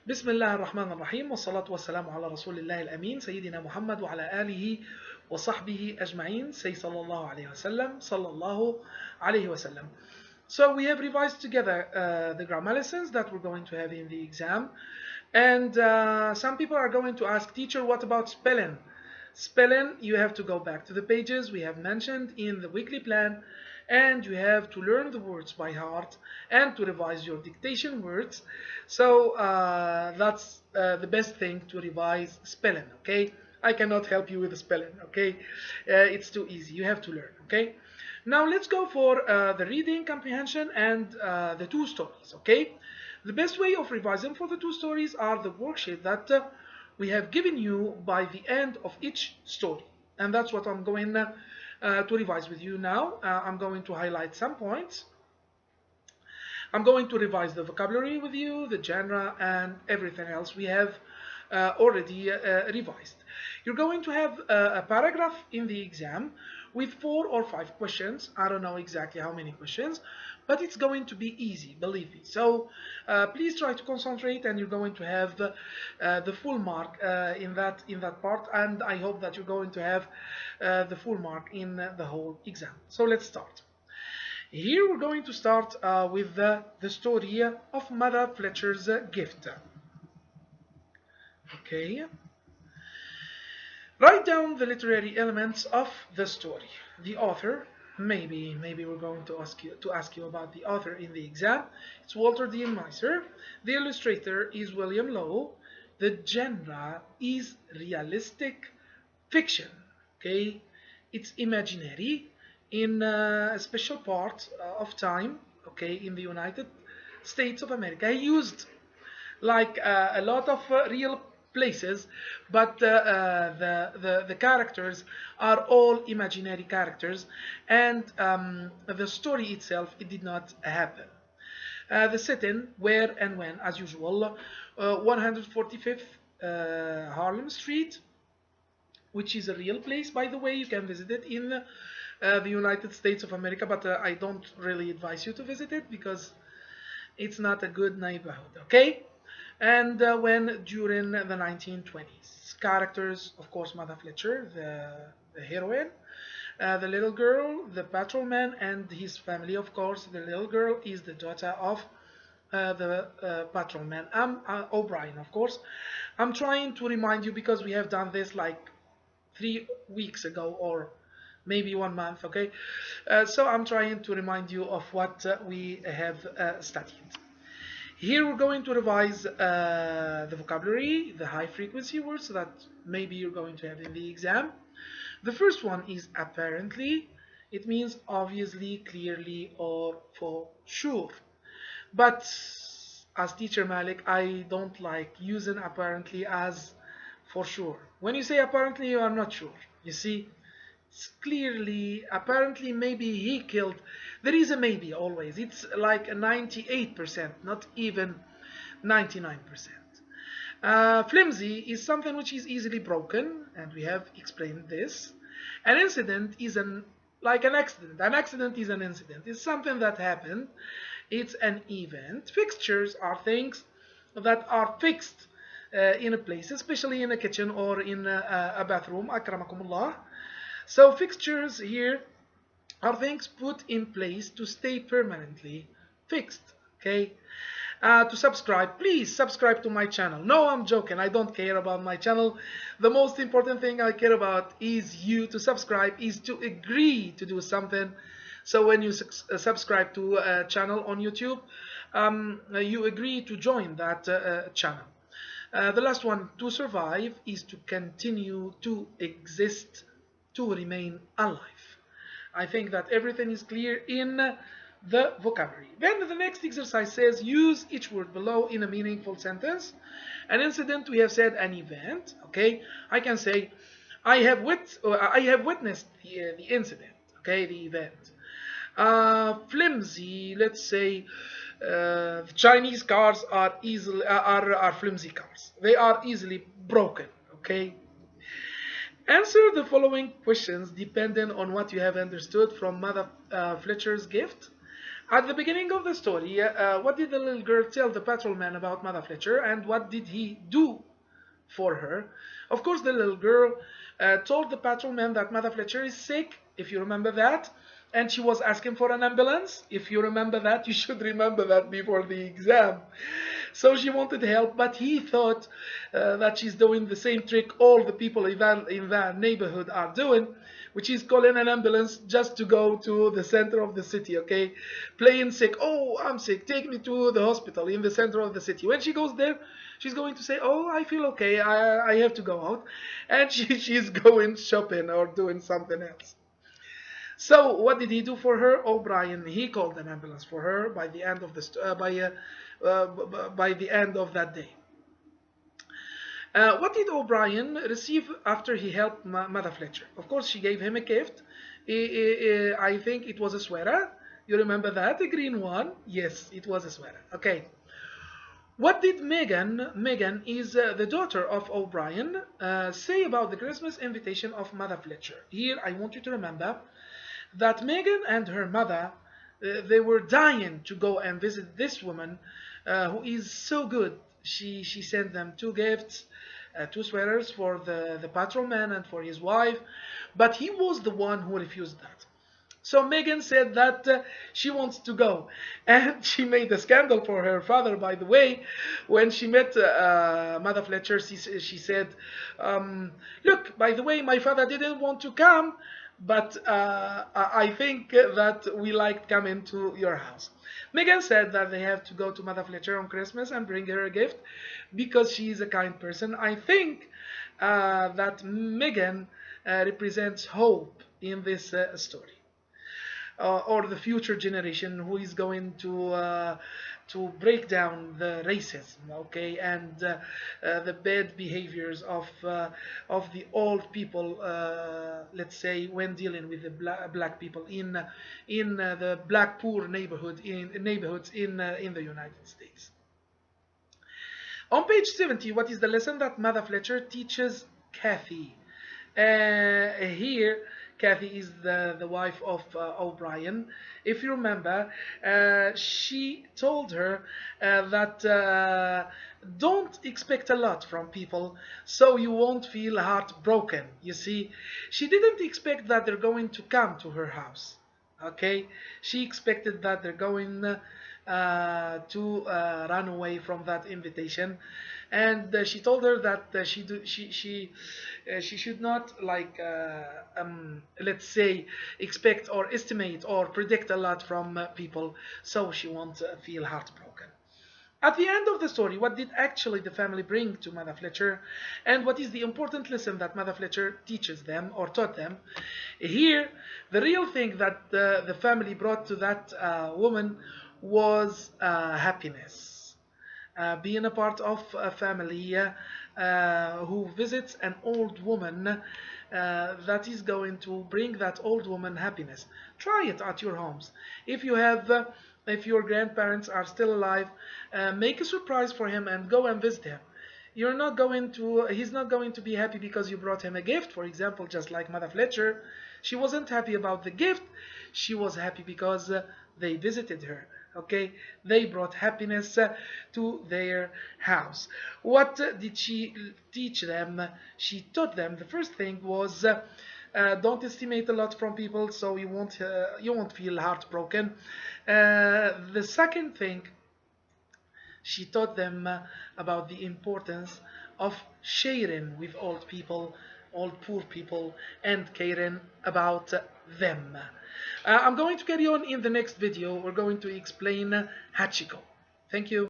بسم الله الرحمن الرحيم والصلاة والسلام على رسول الله الأمين سيدنا محمد وعلى آله وصحبه أجمعين. Say صلى الله عليه وسلم صلى الله عليه وسلم. So we have revised together the grammar lessons that we're going to have in the exam, and some people are going to ask, teacher, what about spelling? Spelling, you have to go back to the pages we have mentioned in the weekly plan, and you have to learn the words by heart and to revise your dictation words. So that's the best thing, to revise spelling. Okay, I cannot help you with the spelling. Okay, it's too easy, you have to learn. Okay, now let's go for the reading comprehension and the two stories. Okay, the best way of revising for the two stories are the worksheet that we have given you by the end of each story, and that's what I'm going to revise with you now. I'm going to highlight some points. I'm going to revise the vocabulary with you, the genre, and everything else we have already revised. You're going to have a paragraph in the exam with 4 or 5 questions. I don't know exactly how many questions, but it's going to be easy, believe me. So please try to concentrate, and you're going to have the full mark in that part, and I hope that you're going to have the full mark in the whole exam. So let's start. Here we're going to start with the story of Mother Fletcher's gift. Okay. Write down the literary elements of the story. The author, maybe we're going to ask you about the author in the exam. It's Walter D. Meiser. The illustrator is William Lowe. The genre is realistic fiction. Okay, it's imaginary in a special part of time. Okay, in the United States of America. He used like a lot of real places, but the characters are all imaginary characters, and the story itself, it did not happen. The setting, where and when, as usual, 145th Harlem Street, which is a real place, by the way. You can visit it in the United States of America, but I don't really advise you to visit it because it's not a good neighborhood. Okay. And when during the 1920s. Characters, of course, Mother Fletcher, the heroine, the little girl, the patrolman, and his family, of course. The little girl is the daughter of the patrolman, O'Brien, of course. I'm trying to remind you because we have done this like 3 weeks ago, or maybe 1 month, okay? So I'm trying to remind you of what we have studied. Here we're going to revise the vocabulary, the high frequency words that maybe you're going to have in the exam. The first one is apparently. It means obviously, clearly, or for sure. But as teacher Malik, I don't like using apparently as for sure. When you say apparently, you are not sure. You see, it's clearly, apparently, maybe he killed. There is a maybe always. It's like a 98%, not even 99%. Flimsy is something which is easily broken, and we have explained this. An incident is like an accident. An accident is an incident. It's something that happened. It's an event. Fixtures are things that are fixed in a place, especially in a kitchen or in a bathroom. Akramakumullah. So fixtures here are things put in place to stay permanently fixed. Okay. To subscribe, please subscribe to my channel. No, I'm joking. I don't care about my channel. The most important thing I care about is you to subscribe, is to agree to do something. So when you subscribe to a channel on YouTube, you agree to join that channel. The last one, to survive, is to continue to exist, to remain alive. I think that everything is clear in the vocabulary. Then the next exercise says use each word below in a meaningful sentence. An incident, we have said an event. Okay, I can say I have witnessed the incident. Okay, the event. Flimsy, let's say Chinese cars are flimsy cars. They are easily broken. Okay. Answer the following questions depending on what you have understood from Mother Fletcher's gift. At the beginning of the story, what did the little girl tell the patrolman about Mother Fletcher, and what did he do for her? Of course, the little girl told the patrolman that Mother Fletcher is sick, if you remember that, and she was asking for an ambulance. If you remember that, you should remember that before the exam. So she wanted help, but he thought that she's doing the same trick all the people in that neighborhood are doing, which is calling an ambulance just to go to the center of the city, okay? Playing sick. Oh, I'm sick. Take me to the hospital in the center of the city. When she goes there, she's going to say, oh, I feel okay. I have to go out. And she's going shopping or doing something else. So what did he do for her? O'Brien, he called an ambulance for her by the end of by the end of that day. What did O'Brien receive after he helped Mother Fletcher? Of course, she gave him a gift. I think it was a sweater. You remember that? A green one? Yes, it was a sweater. Okay. What did Megan is the daughter of O'Brien, say about the Christmas invitation of Mother Fletcher? Here, I want you to remember that Megan and her mother, they were dying to go and visit this woman who is so good. She sent them two gifts, two sweaters for the patrolman and for his wife, but he was the one who refused that. So Megan said that she wants to go, and she made a scandal for her father. By the way, when she met Mother Fletcher, she said, "Look, by the way, my father didn't want to come, but I think that we liked coming to your house." Megan said that they have to go to Mother Fletcher on Christmas and bring her a gift because she is a kind person. I think that Megan represents hope in this story. Or the future generation who is going to break down the racism, okay, and the bad behaviors of the old people, let's say, when dealing with the black people in the black poor neighborhoods in the United States. On page 70, what is the lesson that Mother Fletcher teaches Kathy? Here, Kathy is the wife of O'Brien. If you remember, she told her that don't expect a lot from people so you won't feel heartbroken. You see, she didn't expect that they're going to come to her house. Okay, she expected that they're going to run away from that invitation, and she told her that she should not, like, let's say, expect or estimate or predict a lot from people, so she won't feel heartbroken. At the end of the story, what did actually the family bring to Mother Fletcher, and what is the important lesson that Mother Fletcher teaches them or taught them? Here, the real thing that the family brought to that woman was happiness. Being a part of a family who visits an old woman that is going to bring that old woman happiness. Try it at your homes. If you have, if your grandparents are still alive, make a surprise for him and go and visit him. You're not going to, he's not going to be happy because you brought him a gift, for example, just like Mother Fletcher. She wasn't happy about the gift. She was happy because they visited her. Okay, they brought happiness to their house. What did she teach them? She taught them, the first thing was don't estimate a lot from people, so you won't feel heartbroken. The second thing, she taught them about the importance of sharing with old people, old poor people, and caring about them. I'm going to carry on in the next video. We're going to explain Hachiko. Thank you.